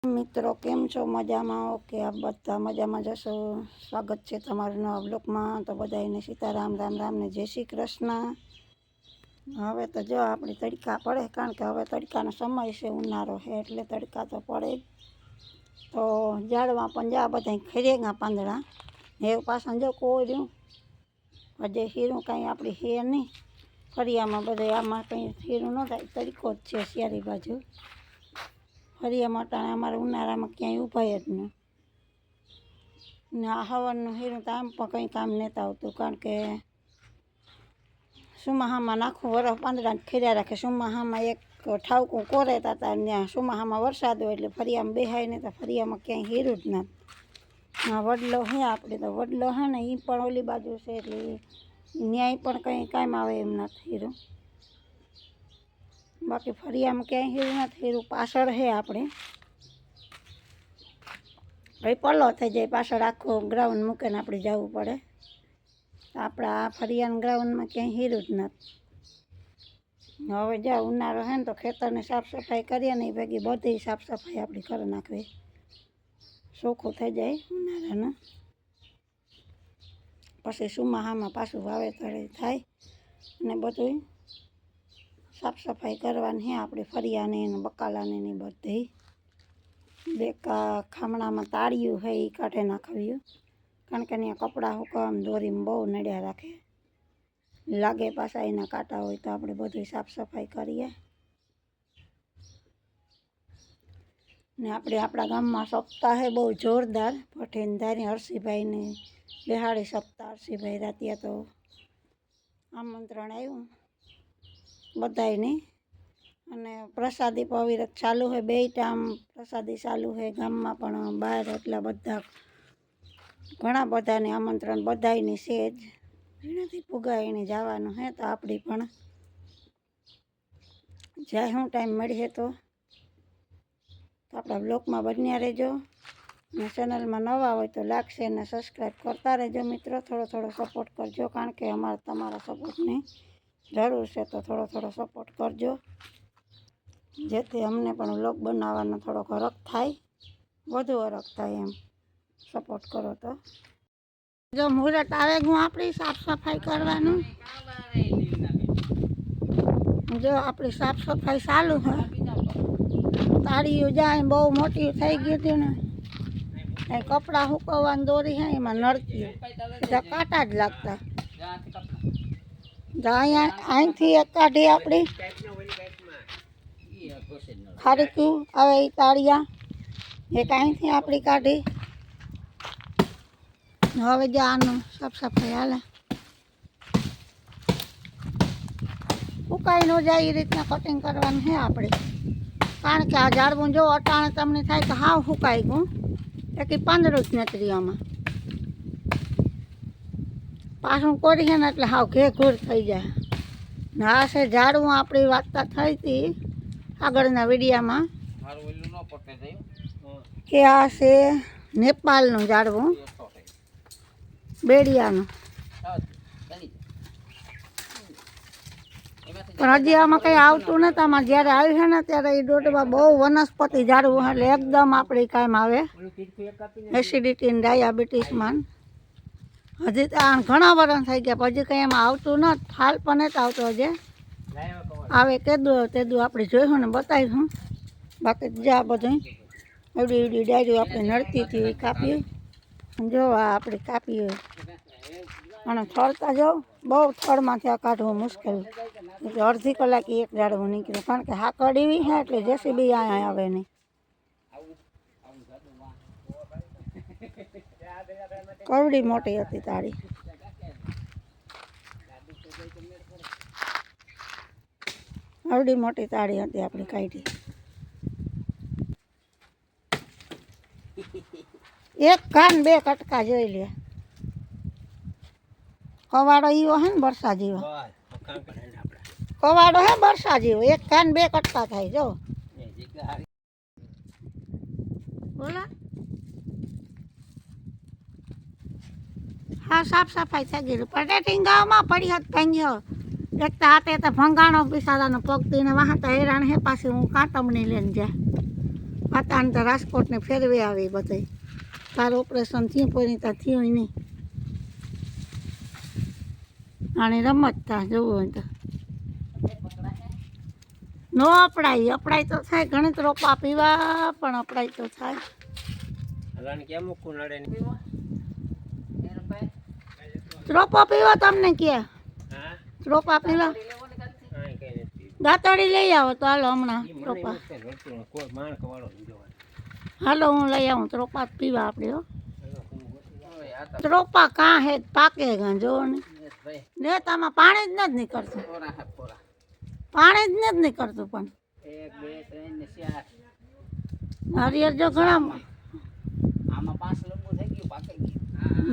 મિત્રો કેમ છો? મજામાં? ઓકે, આપ બધા મજામાં જશો. સ્વાગત છે તમારું નવા બ્લોગમાં. તો બધાને સીતારામ, રામ રામ ને જય શ્રી કૃષ્ણ. હવે તો જો આપણી તડકા પડે, કારણ કે હવે તડકાનો સમય છે, ઉનાળો છે એટલે તડકા તો પડે જ. તો ઝાડમાં પણ જા બધા ખરેગા પાંદડા ને એવું પાછળ જો કોર્યું હજે હીરું કાંઈ આપણી હે નહીં. ફરિયામાં બધે આમાં કંઈ હીરું ન થાય, તડકો જ છે શિયાળી બાજુ. ફરિયા માટાને અમારે ઉનાળામાં ક્યાંય ઊભાય જ નહીં ને. આ હવનનું હીરું તો આમ પણ કંઈ કામ નહોતું આવતું, કારણ કે સુમાહામાં નાખું વરફ પાંદડાને ખીર્યા રાખે. સુમાહામાં એક ઠાવકું કોરેતા હતા, ત્યાં સુમાહામાં વરસાદ હોય એટલે ફરિયામાં બેહાય નહીં, તો ફરિયામાં ક્યાંય હીરું જ ના. હા, વડલો છે આપણે, તો વડલો છે ને એ પણ ઓલી બાજુ છે એટલે ન્યાય પણ કંઈ કામ આવે એમ નથી હીરું. બાકી ફરિયામાં ક્યાંય હીરું નથી. હીરું પાછળ છે આપણે, ભાઈ પલ્લો થઈ જાય પાછળ, આખું ગ્રાઉન્ડ મૂકીને આપણે જવું પડે. તો આપણા ફરિયાના ગ્રાઉન્ડમાં ક્યાંય હીરું જ નથી. હવે જ્યાં ઉનાળો છે ને તો ખેતરની સાફ સફાઈ કરીએ ને એ ભેગી બધી સાફ સફાઈ આપણી કરી નાખવી, ચોખ્ખું થઈ જાય ઉનાળાનું. પછી સુમાહામાં પાછું વાવેતર થાય અને બધું સાફ સફાઈ કરવાની છે આપણે ફરિયાને ને બકાલાને ને બધી. બે ખામણામાં તાળિયું છે એ કાઢે નાખવ્યું, કારણ કે ત્યાં કપડાં હુકમ દોરીમાં બહુ નડ્યા રાખે, લાગે પાછા એના કાંટા હોય, તો આપણે બધું સાફ સફાઈ કરીએ. ને આપણે આપણા ગામમાં સપ્તાહ છે બહુ જોરદાર. ભઠ્ઠીને ધારી હરસિભાઈને બેહાડી સપ્તાહ. હરસિભાઈ રાત્યા તો આમંત્રણ આવ્યું બધાને, અને પ્રસાદી પવિરત ચાલુ છે, બે ટાઈમ પ્રસાદી ચાલુ છે ગામમાં પણ બહાર. એટલા બધા ઘણા બધાને આમંત્રણ બધાયની છે જ, એનાથી પુગાઈને જવાનું છે. તો આપણી પણ જાય શું ટાઈમ મળીએ તો આપણા બ્લોગમાં બન્યા રહેજો. અને ચેનલમાં નવા હોય તો લાઈક શેર ને સબસ્ક્રાઈબ કરતા રહેજો મિત્રો. થોડો થોડો સપોર્ટ કરજો, કારણ કે અમારે તમારા સપોર્ટની જરૂર છે, તો થોડો થોડો સપોર્ટ કરજો, જેથી અમને પણ બ્લોગ બનાવવાનો થોડોક હરખ થાય, વધુ હરખ થાય એમ સપોર્ટ કરો તો. જો મુહૂર્ત આવે હું આપણી સાફ સફાઈ કરવાનું. જો આપણી સાફ સફાઈ ચાલુ છે. તાળીઓ જાય બહુ મોટી થઈ ગઈ હતી ને, એ કપડાં સુકવવાની દોરી છે એમાં નડતી, સીધા કાંટા જ લાગતા. અહીંયા અહીંથી એક કાઢી આપણી ખારીક્યું આવે એ તાળિયા, એક અહીંથી આપણી કાઢી. હવે જે આનું સાફ સફાઈ હાલે, સુકાઈ ન જાય એ રીતના કટિંગ કરવાનું છે આપણે, કારણ કે આ ઝાડવું જો અટાણે તમને થાય તો હાવ સુકાઈ ગયું, એટલે પાંદડું જ નથી આમાં. પાછું કોરીએ ને એટલે હાવ ઘે ઘૂર થઈ જાય. ને આ છે ઝાડવું આપણી વાતતા થઈ હતી આગળના વિડીયામાં, કે આ છે નેપાળનું ઝાડવું, બેડિયાનું. પણ હજી આમાં કંઈ આવતું નથી. આમાં જ્યારે આવ્યું છે ને ત્યારે એ દોડવા બહુ વનસ્પતિ ઝાડવું, એટલે એકદમ આપણી કામ આવે એસિડિટી ને ડાયાબિટીસમાં. હજી તો આ ઘણા વર્ષ થઈ ગયા, પછી કંઈ એમાં આવતું નથી, ફાલ પણ નથી આવતો. હજી આવે તેદું આપણે જોઈશું ને બતાવીશું. બાકી જ્યાં બધું એવડી એવડી ડાયરીઓ આપણે નડતી હતી એ કાપી. જો આ આપણે કાપી હોય અને થળતા જાઓ, બહુ થળમાંથી આ કાઢવું મુશ્કેલ, એટલે અડધી કલાકે એક ઝાડવું નીકળે, કારણ કે હાકડ એવી છે એટલે જેસીબી અહીંયા આવે નહીં. કવડી મોટી હતી તાળી, આવડી મોટી તાળી હતી આપણી કાઢી. એક કાન બે કટકા જોઈ લે. કવાડો એવો હે ને બરસા જેવો, કવાડો હે બરસા જેવો, એક કાન બે કટકા થાય. જો બોલા, હા સાફ સફાઈ થઈ ગઈ. પટેટીંગામાં પડી હતી ભાંગ્યો, એક તો હાથે તો ભંગાણો બિસાડાનો પગ થઈને વાહતા હેરાન હે. પાછી હું કાંટમણી લઈને જાય, પાતાને તો રાજકોટને ફેરવી આવી બધે તારું ઓપરેશન થયું કોઈ ત્યાં થયું નહીં આને રમત તા જોવું હોય તો નો અપડાય તો થાય ગણિત રોપા પીવા પણ અપડાય તો થાય રોપા પીવા તમને ક્યાં રોપા પીવા દાંતડી લઈ આવો તો હાલો હમણાં રોપા હાલો હું લઈ આવું તો રોપા પીવા આપણે હો રોપા કાં હે પાકે ગાં જોવો ને તામાં પાણી જ નથી નીકળતું પાણી જ નથી નીકળતું પણ નારિયેળ જો ઘણા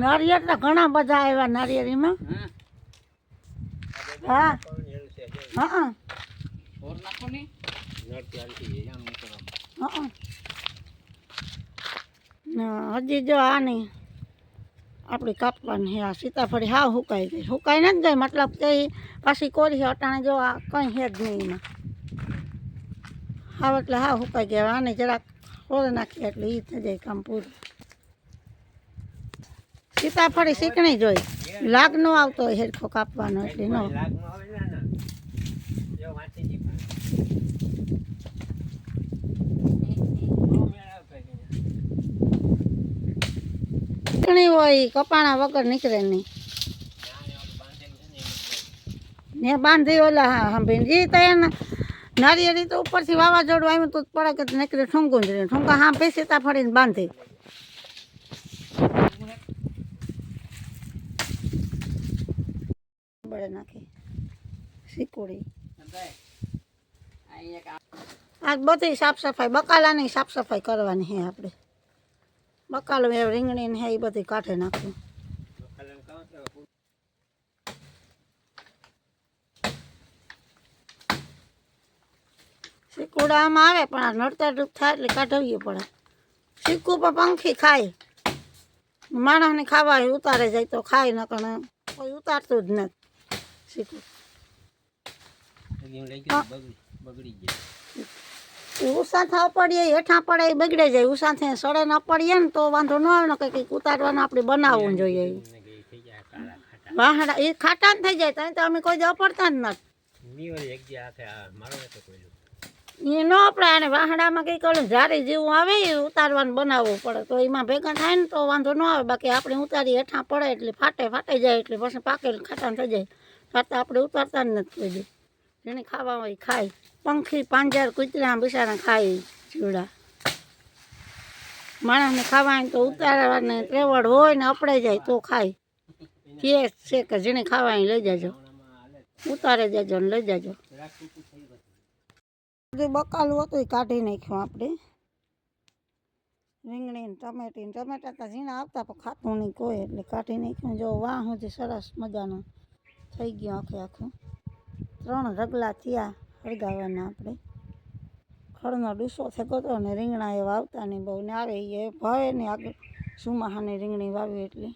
નારિયેળ તો ઘણા બધા આવ્યા નારિયેળીમાં હા હા હજી જો આ નહીં આપણી કાપવાની આ સીતાફળી હાવ સુકાઈ ગઈ સુકાઈ નથી ગઈ મતલબ કે પાછી કોરી અટાણે જો આ કંઈ હે જ નહીં એમાં હાવ એટલે હાવ સુકાઈ ગયા આને જરાક ફોર નાખીએ એટલે એ થઈ જાય કામ પૂરું સીતાફળી શીકણી જોઈ લાગ ન આવતો હોય હેરખો કાપવાનો એટલે ન શીકણી હોય કપાણા વગર નીકળે નહીં ને બાંધી ઓલા હા સાંભળી તો એને નારિયેળી તો ઉપરથી વાવાઝોડું આવ્યું તો પડે કે નીકળે ઠુંગું જ રહે ઠુંગા હા બે સીતાફળીને બાંધી બળે નાખી શીકોડી આજ બધી સાફ સફાઈ બકાલાની સાફ સફાઈ કરવાની છે આપણે બકાલો રીંગણી ને હે એ બધી કાઢે નાખવું શીકુડામાં આવે પણ આ નડતર ડૂબ થાય એટલે કાઢવીએ પડે શીકું પણ પંખી ખાય માણસને ખાવા ઉતારે જાય તો ખાય ન પણ કોઈ ઉતારતું જ નથી શીકું ઉષા થવા પડીએ હેઠા પડે એ બગડે જાય ઉષાથી સડે ન પડીએ ને તો વાંધો ન આવે ને કંઈક ઉતારવાનું આપણે બનાવવું જોઈએ વાહડા એ ખાટા થઈ જાય ત્યાં તો અમે કોઈ જવા પડતા જ નથી એ ન આપણે આને વાહડામાં કંઈક ઝારી જેવું આવે એ ઉતારવાનું બનાવવું પડે તો એમાં ભેગા થાય ને તો વાંધો ન આવે બાકી આપણે ઉતારી હેઠા પડે એટલે ફાટે જાય એટલે પછી પાકે ખાટા થઈ જાય ફાટતા આપણે ઉતારતા જ નથી કોઈ દે જેને ખાવા હોય ખાય પંખી પાંજર કૂતરા બિચારા ખાય ચીવડા માણસને ખાવા તો ઉતારવાને ત્રેવડ હોય ને અપડાઈ જાય તો ખાય કે છે કે જેને ખાવા લઈ જાજો ઉતારે જાજો ને લઈ જાજો બધું બકાલું હતું એ કાઢી નાખ્યું આપણે રીંગણી ને ટમેટા તો ઝીણા આવતા પણ ખાતું નહીં કોઈ એટલે કાઢી નાખ્યું જો વાહ સુધી સરસ મજાનું થઈ ગયું આખું 3 રગલા થયા હળગાવવાના આપણે ખડનો ડૂસો થયો હતો ને રીંગણા એવા આવતા નહીં બહુ ને આવે એ ભય ને આગળ સુમાહાની રીંગણી વાવી એટલે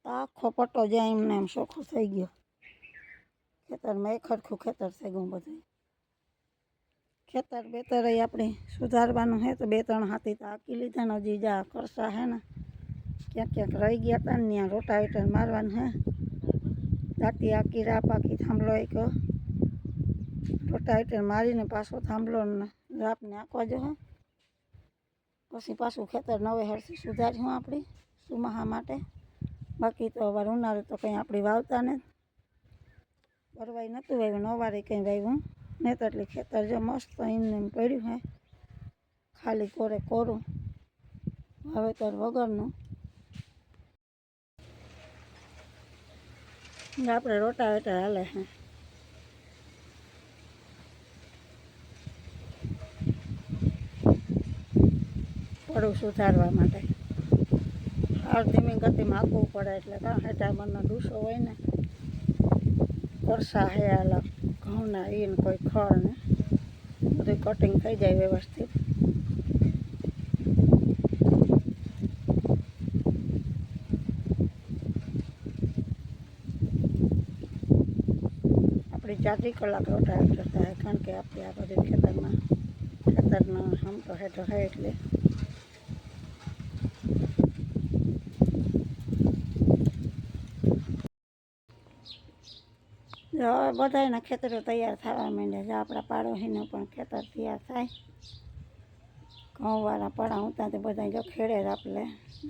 આખો પટ્ટો જ્યાં એમને એમ ચોખ્ખો થઈ ગયો ખેતરમાં એક ખરખું ખેતર થઈ ગયું બધું ખેતર બેતર આપણે સુધારવાનું છે તો 2-3 હાથી તો આંકી લીધા ને હજી જા કરશા હે ને ક્યાંક રહી ગયા હતા ને ત્યાં રોટાવેટર મારવાનું હે દાંતી આંકી રાપ આંકી થાંભલો એક રોટાવેટર મારીને પાછો થાંભલો ને રાપને આંકવા જો હે પછી પાછું ખેતર નવે હરથી સુધાર્યું આપણે સુમાહા માટે બાકી તો હવે ઉનાળે તો કંઈ આપણે વાવતા ને ભરવાઈ નહોતું વાવ્યું નવારે કંઈ વાવ્યું નહીં તો એટલે ખેતર જો મસ્ત એમને એમ પડ્યું હે ખાલી કોરું વાવેતર વગરનું આપણે રોટાવેટર હાલે છે પડું સુધારવા માટે હાર ધીમી ગતિમાં હાંકવું પડે એટલે કાં હેઠા મનનો ડૂસો હોય ને કરસા હે અલગ ઘઉંના એને કોઈ ખળ ને બધું કટિંગ થઈ જાય વ્યવસ્થિત આપણી 4 કલાક રોટાવેટર થાય કારણ કે આપણે આ બધું ખેતર વરસાદનો આમ તો હેઠો હે એટલે જો હવે બધાયના ખેતરો તૈયાર થવા માંડ્યા છે. આપણા પાડોશીનું પણ ખેતર તૈયાર થાય. ઘઉંવાળા પડા ઉતા તે બધા જો ખેડે આપણે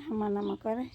નામાં કરે.